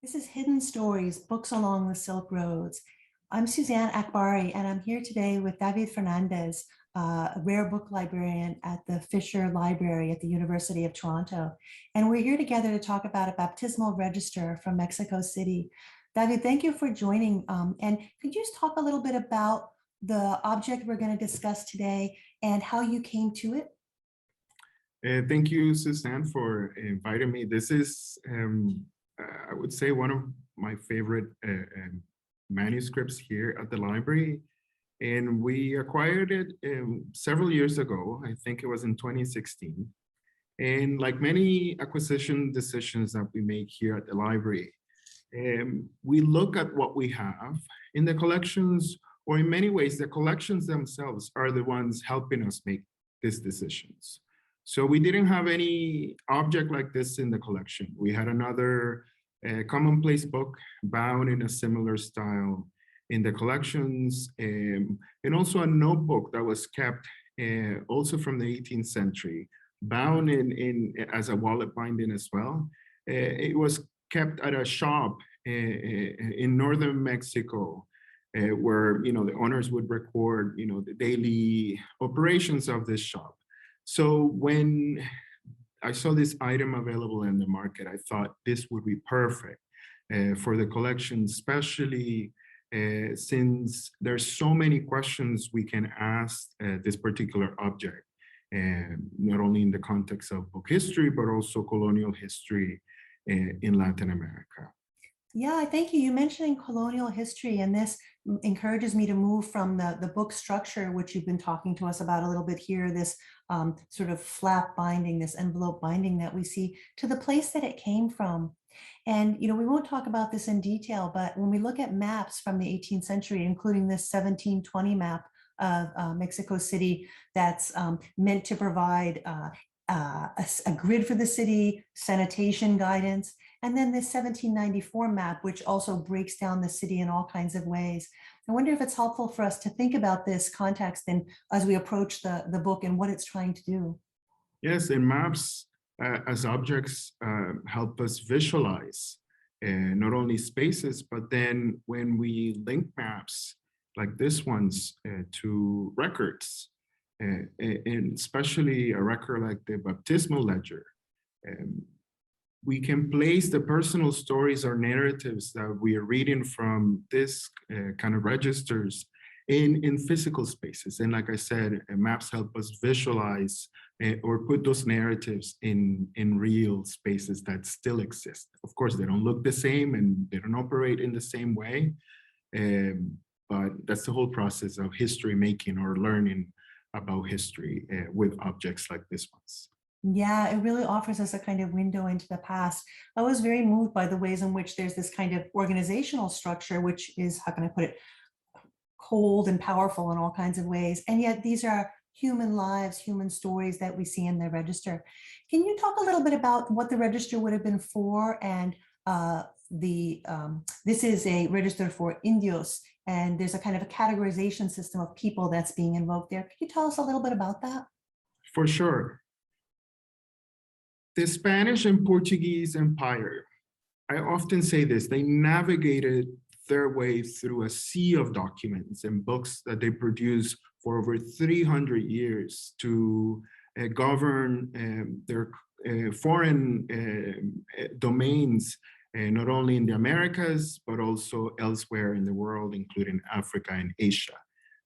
This is Hidden Stories, Books Along the Silk Roads. I'm Suzanne Akbari, and I'm here today with David Fernández, a rare book librarian at the Fisher Library at the University of Toronto. And we're here together to talk about a baptismal register from Mexico City. David, thank you for joining. And could you just talk a little bit about the object we're going to discuss today and how you came to it? Thank you, Suzanne, for inviting me. This is, I would say, one of my favorite manuscripts here at the library. And we acquired it several years ago. I think it was in 2016. And like many acquisition decisions that we make here at the library, we look at what we have in the collections, or in many ways, the collections themselves are the ones helping us make these decisions. So we didn't have any object like this in the collection. We had another commonplace book bound in a similar style in the collections, and also a notebook that was kept also from the 18th century, bound in as a wallet binding as well. It was kept at a shop in northern Mexico, where the owners would record the daily operations of this shop. So when I saw this item available in the market, I thought this would be perfect for the collection, especially since there's so many questions we can ask this particular object, not only in the context of book history, but also colonial history in Latin America. Yeah, thank you. You mentioning colonial history, and this encourages me to move from the book structure, which you've been talking to us about a little bit here, this sort of flap binding, this envelope binding that we see, to the place that it came from. And, we won't talk about this in detail, but when we look at maps from the 18th century, including this 1720 map of Mexico City, that's meant to provide a grid for the city, sanitation guidance, and then this 1794 map, which also breaks down the city in all kinds of ways. I wonder if it's helpful for us to think about this context and as we approach the book and what it's trying to do. Yes, and maps as objects help us visualize not only spaces, but then when we link maps like this one's to records, and especially a record like the baptismal ledger, we can place the personal stories or narratives that we are reading from this kind of registers in physical spaces. And like I said, maps help us visualize or put those narratives in real spaces that still exist. Of course, they don't look the same and they don't operate in the same way, but that's the whole process of history making or learning about history with objects like this ones. Yeah, it really offers us a kind of window into the past. I was very moved by the ways in which there's this kind of organizational structure, which is, how can I put it, cold and powerful in all kinds of ways. And yet these are human lives, human stories that we see in the register. Can you talk a little bit about what the register would have been for? And this is a register for Indios, and there's a kind of a categorization system of people that's being invoked there. Could you tell us a little bit about that? For sure. The Spanish and Portuguese Empire, I often say this, they navigated their way through a sea of documents and books that they produced for over 300 years to govern their foreign domains, not only in the Americas, but also elsewhere in the world, including Africa and Asia.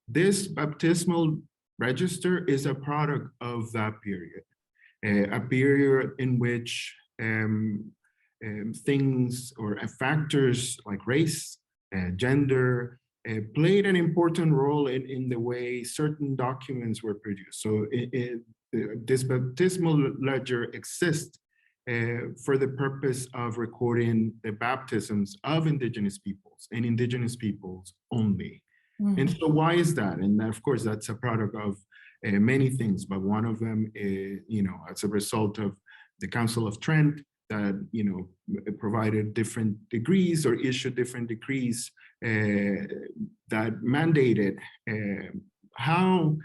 This baptismal register is a product of that period. A period in which things or factors like race, gender, played an important role in the way certain documents were produced. So this baptismal ledger exists for the purpose of recording the baptisms of Indigenous peoples and Indigenous peoples only. Mm-hmm. And so why is that? And of course, that's a product of many things, but one of them is, as a result of the Council of Trent that, provided different degrees or issued different decrees that mandated how,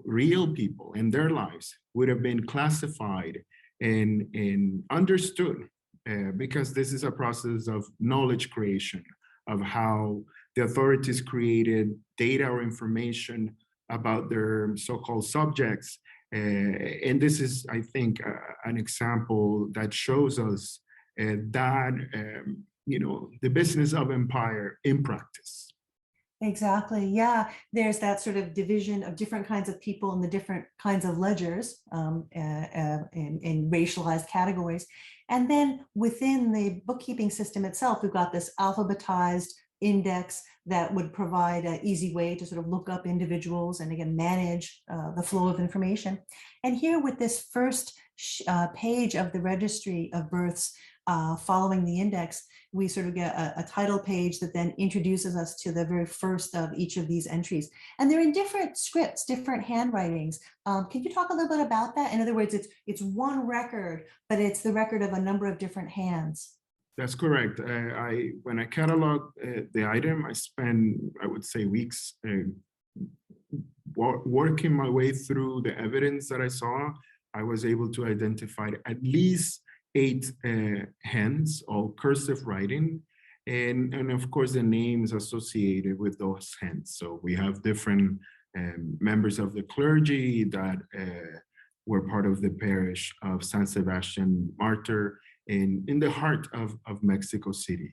real people and their lives would have been classified and understood because this is a process of knowledge creation, of how the authorities created data or information about their so-called subjects. And this is, I think, an example that shows us that, the business of empire in practice. Exactly. Yeah. There's that sort of division of different kinds of people in the different kinds of ledgers in racialized categories. And then within the bookkeeping system itself, we've got this alphabetized index that would provide an easy way to sort of look up individuals and again, manage the flow of information. And here with this first page of the registry of births following the index, we sort of get a title page that then introduces us to the very first of each of these entries. And they're in different scripts, different handwritings. Can you talk a little bit about that? In other words, it's one record, but it's the record of a number of different hands. That's correct. When I catalog the item, I spend, I would say, weeks working my way through the evidence that I saw. I was able to identify at least 8 hands, all cursive writing, and of course the names associated with those hands. So we have different members of the clergy that were part of the parish of San Sebastian Martyr in the heart of Mexico City.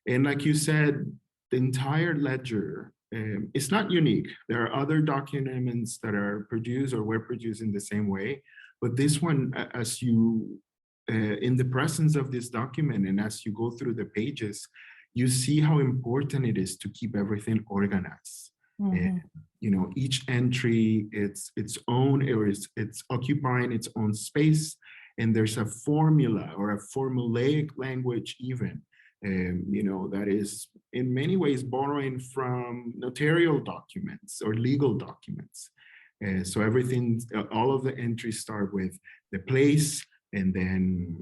And like you said, the entire ledger is not unique. There are other documents that are produced or were produced in the same way, but this one, as you in the presence of this document and as you go through the pages, you see how important it is to keep everything organized. And, each entry, it's its own, or it's occupying its own space, and there's a formula or a formulaic language even, that is in many ways borrowing from notarial documents or legal documents. So everything, all of the entries start with the place, and then,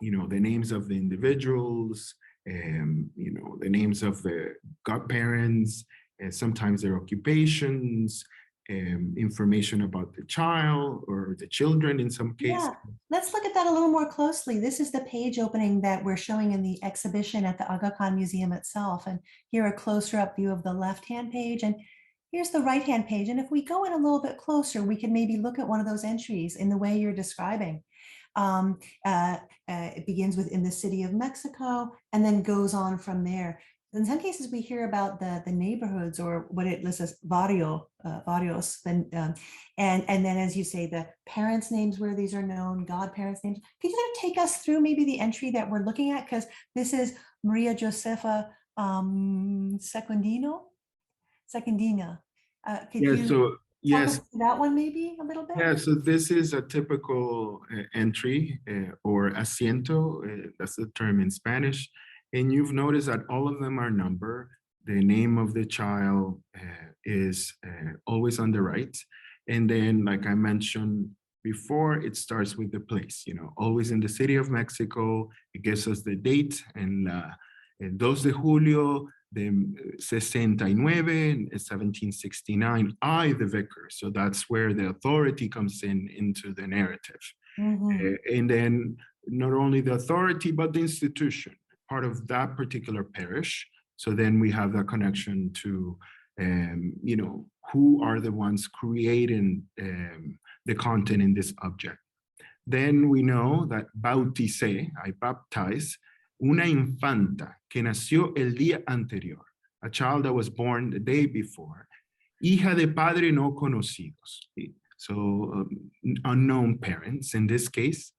the names of the individuals, the names of the godparents, and sometimes their occupations, information about the child or the children in some cases. Yeah, let's look at that a little more closely. This is the page opening that we're showing in the exhibition at the Aga Khan Museum itself. And here a closer up view of the left-hand page. And here's the right-hand page. And if we go in a little bit closer, we can maybe look at one of those entries in the way you're describing. It begins with in the city of Mexico and then goes on from there. In some cases, we hear about the neighborhoods or what it lists as barrios, and then, as you say, the parents' names where these are known, godparents' names. Could you take us through maybe the entry that we're looking at? Because this is Maria Josefa Secundina. Could you So yes, that one maybe a little bit? Yeah, so this is a typical entry or asiento, that's the term in Spanish. And you've noticed that all of them are numbered. The name of the child is always on the right. And then, like I mentioned before, it starts with the place, always in the city of Mexico. It gives us the date, and el 2 de julio de 69, 1769, I, the vicar. So that's where the authority comes into the narrative. And then not only the authority, but the institution, part of that particular parish. So then we have that connection to, who are the ones creating the content in this object. Then we know that bauticé, I baptize, una infanta que nació el día anterior, a child that was born the day before, hija de padre no conocidos. So unknown parents in this case.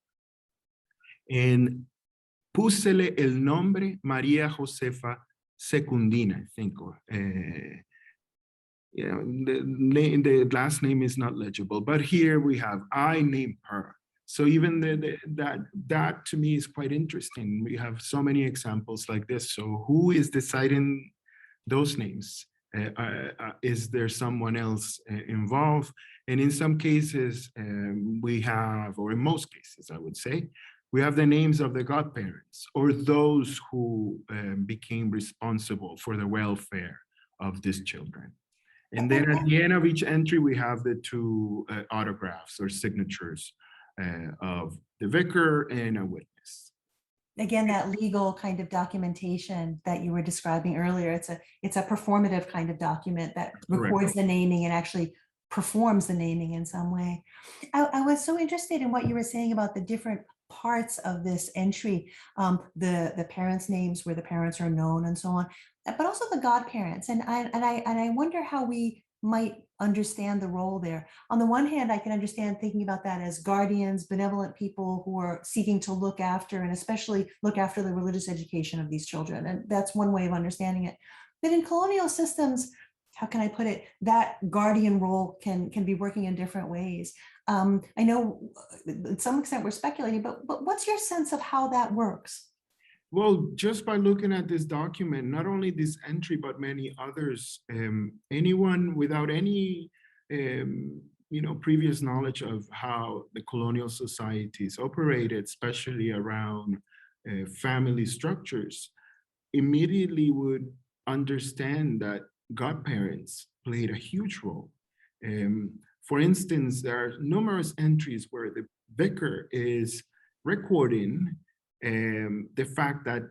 And púsele el nombre María Josefa Secundina, I think. The last name is not legible, but here we have, I named her. So even that to me is quite interesting. We have so many examples like this. So who is deciding those names? Is there someone else involved? And in some cases, we have, or in most cases, I would say, we have the names of the godparents or those who became responsible for the welfare of these children. And then at the end of each entry, we have the 2 autographs or signatures of the vicar and a witness. Again, that legal kind of documentation that you were describing earlier, it's a performative kind of document that Correct. records the naming and actually performs the naming in some way. I was so interested in what you were saying about the different parts of this entry, the parents' names where the parents are known and so on, but also the godparents. And I wonder how we might understand the role there. On the one hand, I can understand thinking about that as guardians, benevolent people who are seeking to look after and especially look after the religious education of these children. And that's one way of understanding it. But in colonial systems, how can I put it, that guardian role can be working in different ways. I know to some extent we're speculating, but what's your sense of how that works? Well, just by looking at this document, not only this entry, but many others, anyone without any, previous knowledge of how the colonial societies operated, especially around family structures, immediately would understand that godparents played a huge role. For instance, there are numerous entries where the vicar is recording the fact that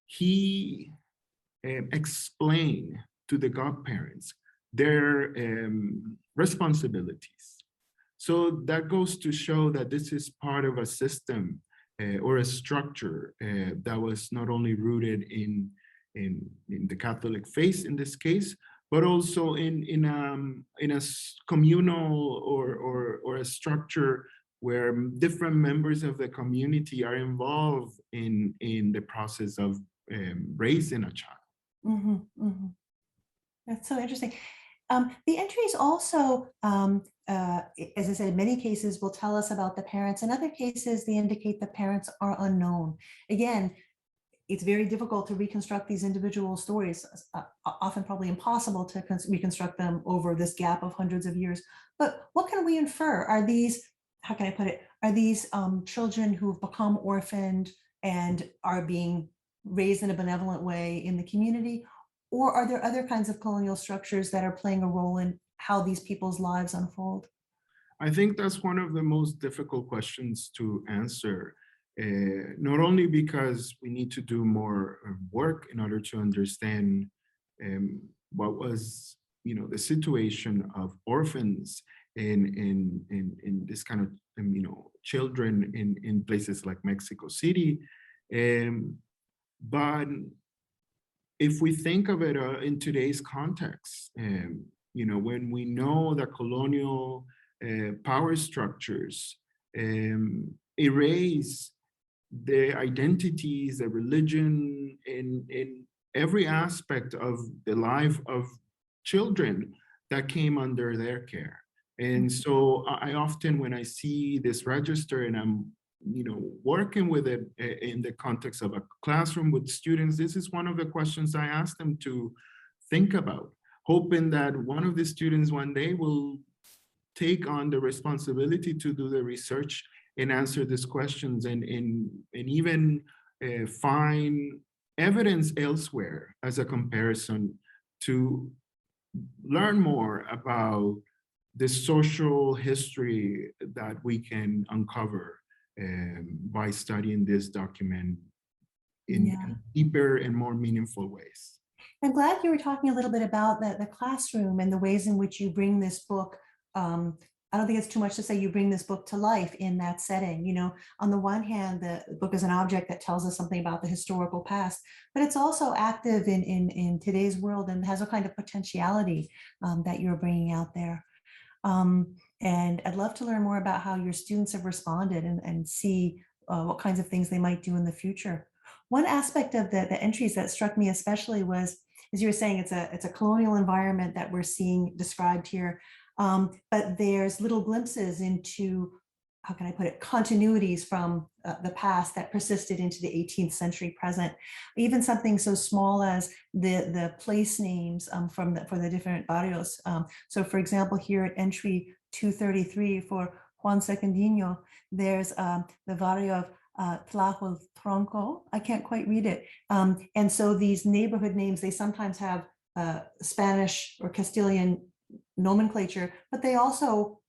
he explained to the godparents their responsibilities. So that goes to show that this is part of a system or a structure that was not only rooted in the Catholic faith in this case, but also in a communal or a structure where different members of the community are involved in the process of raising a child. Mm-hmm, mm-hmm. That's so interesting. The entries also, as I said, in many cases will tell us about the parents. In other cases, they indicate the parents are unknown. Again, it's very difficult to reconstruct these individual stories, often probably impossible to reconstruct them over this gap of hundreds of years. But what can we infer? Are these, how can I put it, are these children who've become orphaned and are being raised in a benevolent way in the community? Or are there other kinds of colonial structures that are playing a role in how these people's lives unfold? I think that's one of the most difficult questions to answer, not only because we need to do more work in order to understand what was, the situation of orphans in this kind of, children in places like Mexico City. But if we think of it in today's context, when we know that colonial power structures erase the identities, the religion, in every aspect of the life of children that came under their care. And so I often, when I see this register and I'm working with it in the context of a classroom with students, this is one of the questions I ask them to think about, hoping that one of the students one day will take on the responsibility to do the research and answer these questions and even find evidence elsewhere as a comparison to learn more about the social history that we can uncover by studying this document in deeper and more meaningful ways. I'm glad you were talking a little bit about the classroom and the ways in which you bring this book. I don't think it's too much to say you bring this book to life in that setting. On the one hand, the book is an object that tells us something about the historical past, but it's also active in today's world and has a kind of potentiality that you're bringing out there. And I'd love to learn more about how your students have responded and see what kinds of things they might do in the future. One aspect of the entries that struck me especially was, as you were saying, it's a colonial environment that we're seeing described here, but there's little glimpses into, how can I put it, continuities from the past that persisted into the 18th century present. Even something so small as the place names for the different barrios. So for example, here at entry 233 for Juan Secundino, there's the barrio of Tlahueltronco. I can't quite read it. And so these neighborhood names, they sometimes have Spanish or Castilian nomenclature, but they also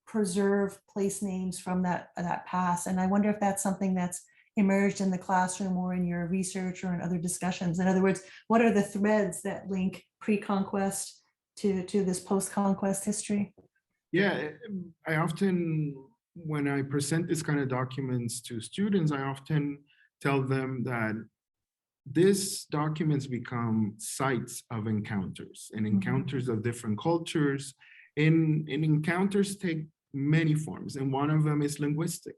preserve place names from that past. And I wonder if that's something that's emerged in the classroom or in your research or in other discussions? In other words, what are the threads that link pre-conquest to this post-conquest history? Yeah, I often, when I present this kind of documents to students, I often tell them that these documents become sites of encounters and encounters of different cultures, and encounters take many forms, and one of them is linguistic.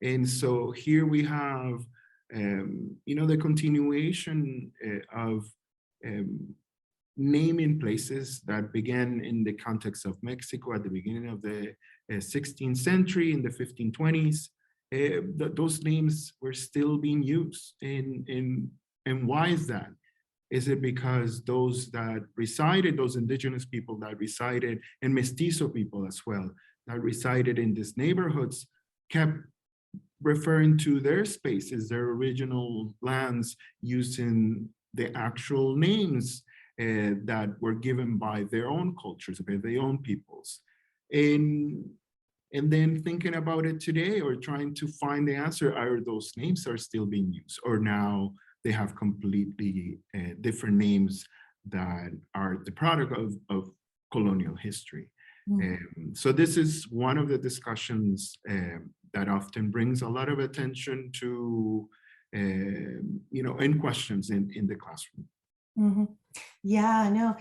And so here we have, the continuation of naming places that began in the context of Mexico at the beginning of the 16th century, in the 1520s. Those names were still being used. And why is that? Is it because those that resided, those indigenous people that resided, and mestizo people as well, that resided in these neighborhoods, kept referring to their spaces, their original lands, using the actual names that were given by their own cultures, by their own peoples. And then thinking about it today, or trying to find the answer, are those names are still being used, or now they have completely different names that are the product of colonial history. So this is one of the discussions that often brings a lot of attention to, and questions in the classroom. Yeah, no,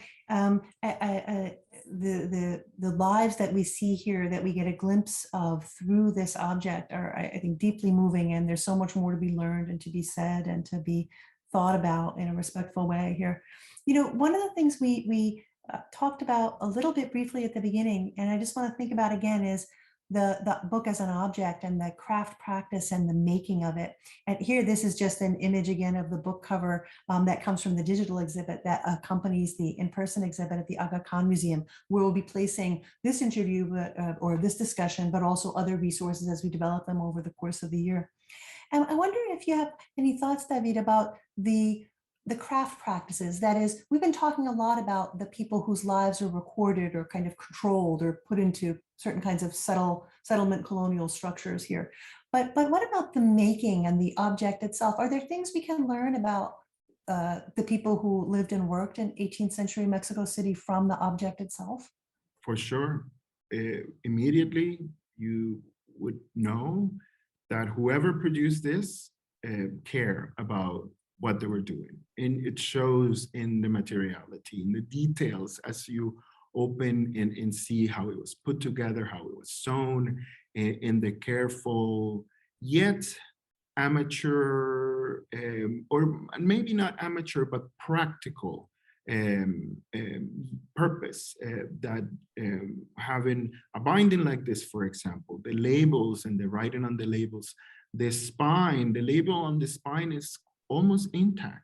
the lives that we see here, that we get a glimpse of through this object, are, I think, deeply moving, and there's so much more to be learned and to be said and to be thought about in a respectful way here. One of the things we talked about a little bit briefly at the beginning, and I just want to think about again, is the book as an object and the craft practice and the making of it. And here, this is just an image again of the book cover that comes from the digital exhibit that accompanies the in-person exhibit at the Aga Khan Museum, where we'll be placing this interview or this discussion, but also other resources as we develop them over the course of the year. And I wonder if you have any thoughts, David, about the craft practices. That is, we've been talking a lot about the people whose lives are recorded or kind of controlled or put into certain kinds of settlement colonial structures here. But what about the making and the object itself? Are there things we can learn about the people who lived and worked in 18th century Mexico City from the object itself? For sure. Immediately, you would know that whoever produced this care about what they were doing. And it shows in the materiality, in the details, as you open and see how it was put together, how it was sewn, in the careful, yet amateur, or maybe not amateur, but practical purpose that having a binding like this, for example, the labels and the writing on the labels, the spine, the label on the spine is almost intact.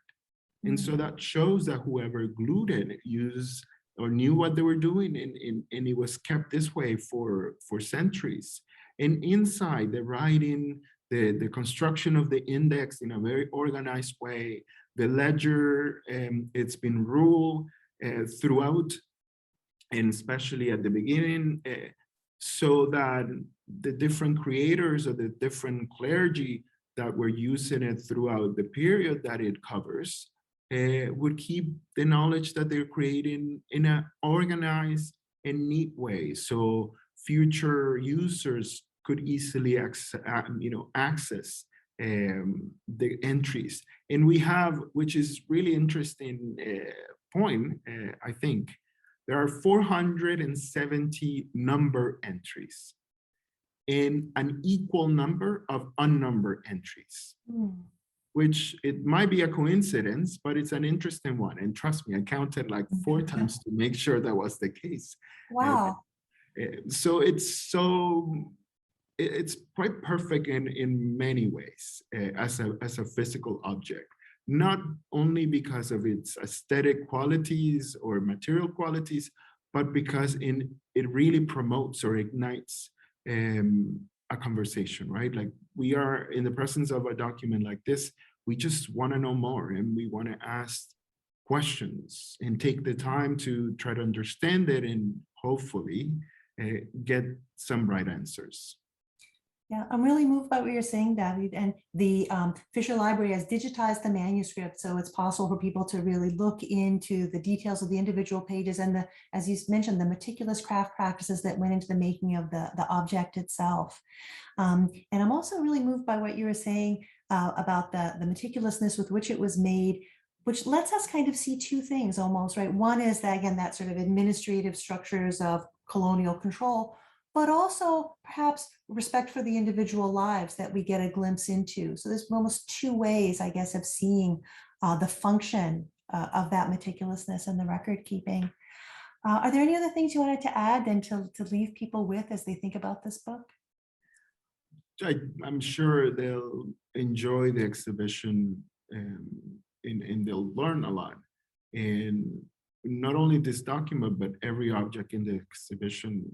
And so that shows that whoever glued it used or knew what they were doing, and it was kept this way for centuries. And inside, the writing, the construction of the index in a very organized way, the ledger, it's been ruled throughout, and especially at the beginning, so that the different creators or the different clergy that were using it throughout the period that it covers would keep the knowledge that they're creating in an organized and neat way. So future users could easily access the entries. And we have, which is really interesting point, I think, there are 470 number entries and an equal number of unnumbered entries, which it might be a coincidence, but it's an interesting one. And trust me, I counted like 4 times to make sure that was the case. Wow. So it's quite perfect in many ways as a physical object, not only because of its aesthetic qualities or material qualities, but because it really promotes or ignites a conversation, right? Like, we are in the presence of a document like this, we just want to know more, and we want to ask questions and take the time to try to understand it and hopefully get some right answers. Yeah, I'm really moved by what you're saying, David. And the Fisher Library has digitized the manuscript, so it's possible for people to really look into the details of the individual pages and the, as you mentioned, the meticulous craft practices that went into the making of the object itself. And I'm also really moved by what you were saying about the meticulousness with which it was made, which lets us kind of see two things almost, right? One is that, again, that sort of administrative structures of colonial control, but also perhaps respect for the individual lives that we get a glimpse into. So there's almost two ways, I guess, of seeing the function of that meticulousness and the record keeping. Are there any other things you wanted to add and to leave people with as they think about this book? I'm sure they'll enjoy the exhibition, and they'll learn a lot. And not only this document, but every object in the exhibition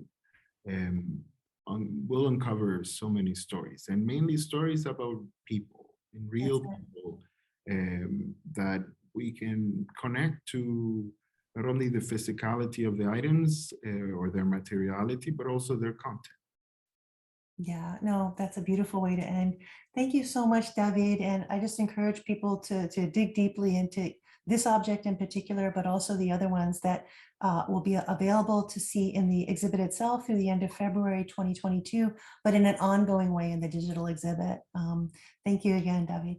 will uncover so many stories, and mainly stories about people, and real people, that we can connect to not only the physicality of the items or their materiality, but also their content. Yeah, no, that's a beautiful way to end. Thank you so much, David. And I just encourage people to dig deeply into this object in particular, but also the other ones that will be available to see in the exhibit itself through the end of February 2022, but in an ongoing way in the digital exhibit. Thank you again, David.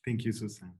Thank you, Suzanne.